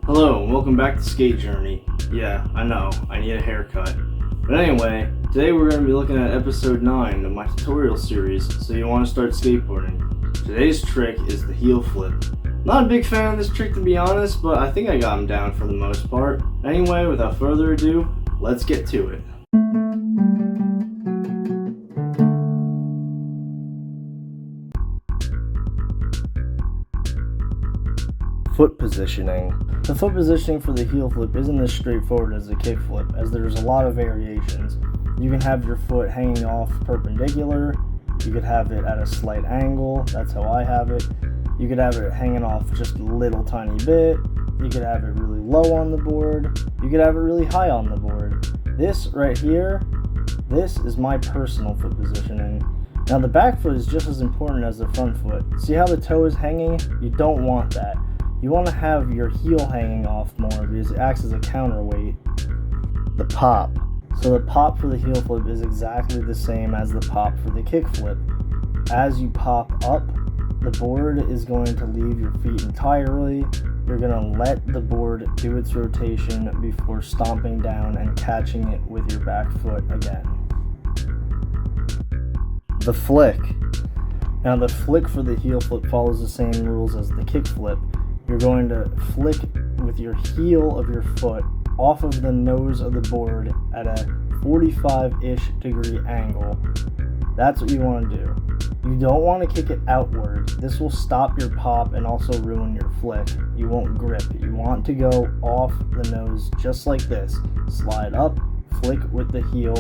Hello, and welcome back to Skate Journey. Yeah, I know, I need a haircut. But anyway, today we're going to be looking at episode 9 of my tutorial series, So You Want to Start Skateboarding. Today's trick is the heel flip. Not a big fan of this trick to be honest, but I think I got him down for the most part. Anyway, without further ado, let's get to it. Foot positioning. The foot positioning for the heel flip isn't as straightforward as the kick flip, as there's a lot of variations. You can have your foot hanging off perpendicular, you could have it at a slight angle, that's how I have it. You could have it hanging off just a little tiny bit, you could have it really low on the board, you could have it really high on the board. This right here, this is my personal foot positioning. Now the back foot is just as important as the front foot. See how the toe is hanging? You don't want that. You want to have your heel hanging off more because it acts as a counterweight. The pop. So the pop for the heel flip is exactly the same as the pop for the kick flip. As you pop up, the board is going to leave your feet entirely. You're going to let the board do its rotation before stomping down and catching it with your back foot again. The flick. Now the flick for the heel flip follows the same rules as the kick flip. You're going to flick with your heel of your foot off of the nose of the board at a 45-ish degree angle. That's what you want to do. You don't want to kick it outward. This will stop your pop and also ruin your flick. You won't grip. You want to go off the nose just like this. Slide up, flick with the heel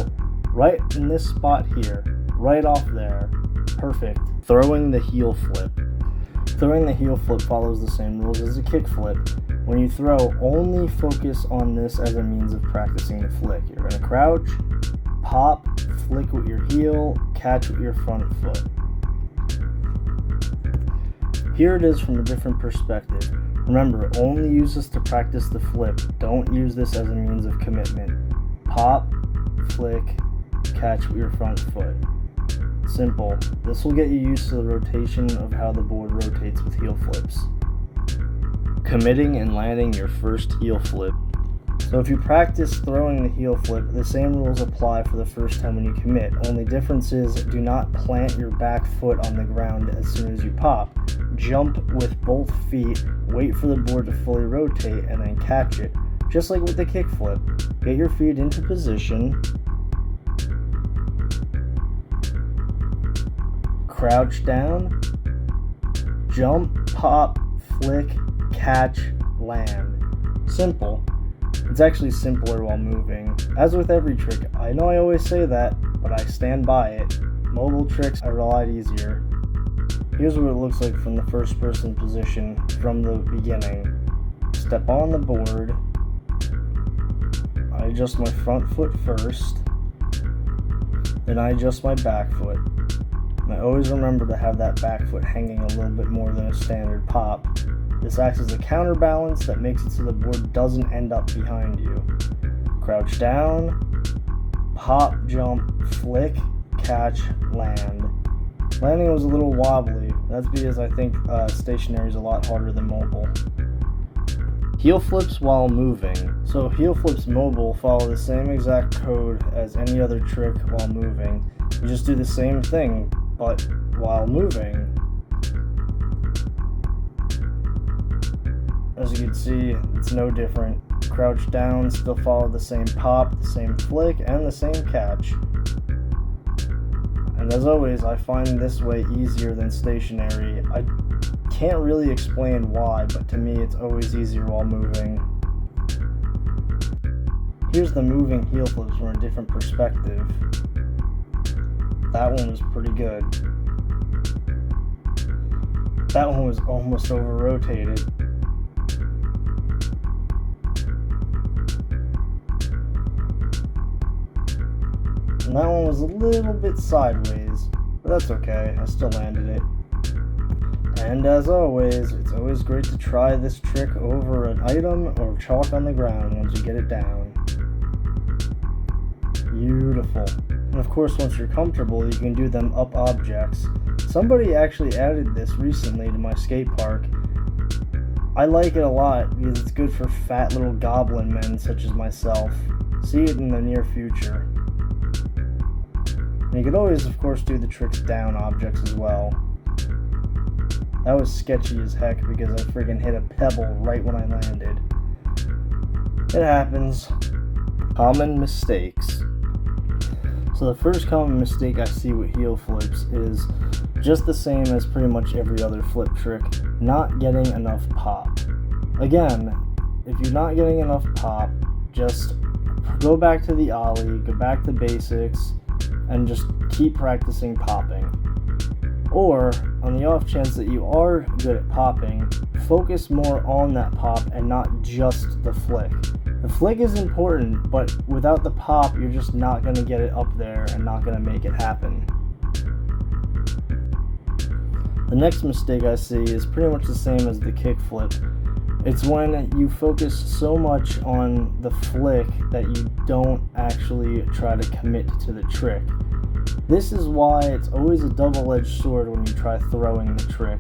right in this spot here, right off there. Perfect. Throwing the heel flip. Throwing the heel flip follows the same rules as the kick flip. When you throw, only focus on this as a means of practicing the flick. You're going to crouch, pop, flick with your heel, catch with your front foot. Here it is from a different perspective. Remember, only use this to practice the flip. Don't use this as a means of commitment. Pop, flick, catch with your front foot. Simple. This will get you used to the rotation of how the board rotates with heel flips. Committing and landing your first heel flip. So if you practice throwing the heel flip, the same rules apply for the first time when you commit. Only difference is do not plant your back foot on the ground as soon as you pop. Jump with both feet, wait for the board to fully rotate, and then catch it. Just like with the kick flip. Get your feet into position. Crouch down, jump, pop, flick, catch, land. Simple. It's actually simpler while moving. As with every trick, I know I always say that, but I stand by it. Mobile tricks are a lot easier. Here's what it looks like from the first person position from the beginning. Step on the board. I adjust my front foot first. Then I adjust my back foot. And I always remember to have that back foot hanging a little bit more than a standard pop. This acts as a counterbalance that makes it so the board doesn't end up behind you. Crouch down, pop, jump, flick, catch, land. Landing was a little wobbly. That's because I think stationary is a lot harder than mobile. Heel flips while moving. So heel flips mobile follow the same exact code as any other trick while moving. You just do the same thing, but while moving. As you can see, it's no different. Crouch down, still follow the same pop, the same flick, and the same catch. And as always, I find this way easier than stationary. I can't really explain why, but to me it's always easier while moving. Here's the moving heel flips from a different perspective. That one was pretty good. That one was almost over-rotated. And that one was a little bit sideways, but that's okay, I still landed it. And as always, it's always great to try this trick over an item or chalk on the ground once you get it down. Beautiful. And of course, once you're comfortable, you can do them up objects. Somebody actually added this recently to my skate park. I like it a lot because it's good for fat little goblin men such as myself. See it in the near future. And you could always, of course, do the tricks down objects as well. That was sketchy as heck because I friggin' hit a pebble right when I landed. It happens. Common mistakes. So the first common mistake I see with heel flips is just the same as pretty much every other flip trick, not getting enough pop. Again, if you're not getting enough pop, just go back to the ollie, go back to basics, and just keep practicing popping. Or, on the off chance that you are good at popping, focus more on that pop and not just the flick. The flick is important, but without the pop, you're just not going to get it up there and not going to make it happen. The next mistake I see is pretty much the same as the kick flip. It's when you focus so much on the flick that you don't actually try to commit to the trick. This is why it's always a double-edged sword when you try throwing the trick.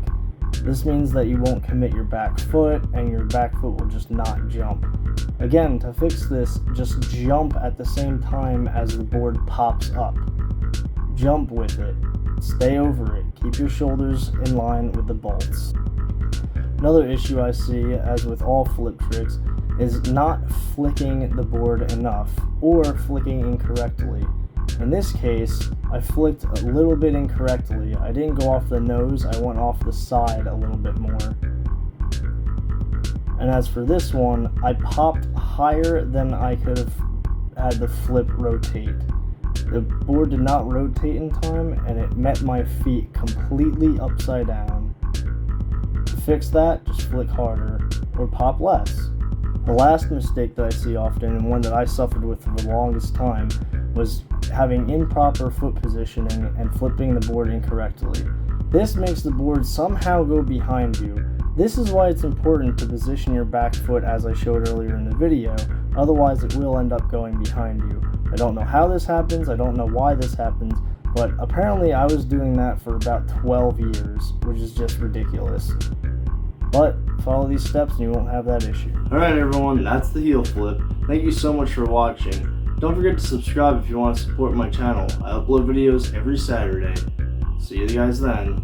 This means that you won't commit your back foot, and your back foot will just not jump. Again, to fix this, just jump at the same time as the board pops up. Jump with it. Stay over it. Keep your shoulders in line with the bolts. Another issue I see, as with all flip tricks, is not flicking the board enough, or flicking incorrectly. In this case, I flicked a little bit incorrectly. I didn't go off the nose, I went off the side a little bit more. And as for this one, I popped higher than I could have had the flip rotate. The board did not rotate in time, and it met my feet completely upside down. To fix that, just flick harder, or pop less. The last mistake that I see often, and one that I suffered with for the longest time, was having improper foot positioning and flipping the board incorrectly. This makes the board somehow go behind you. This is why it's important to position your back foot as I showed earlier in the video, otherwise it will end up going behind you. I don't know how this happens, I don't know why this happens, but apparently I was doing that for about 12 years, which is just ridiculous. But follow these steps and you won't have that issue. Alright everyone, that's the heel flip. Thank you so much for watching. Don't forget to subscribe if you want to support my channel. I upload videos every Saturday. See you guys then.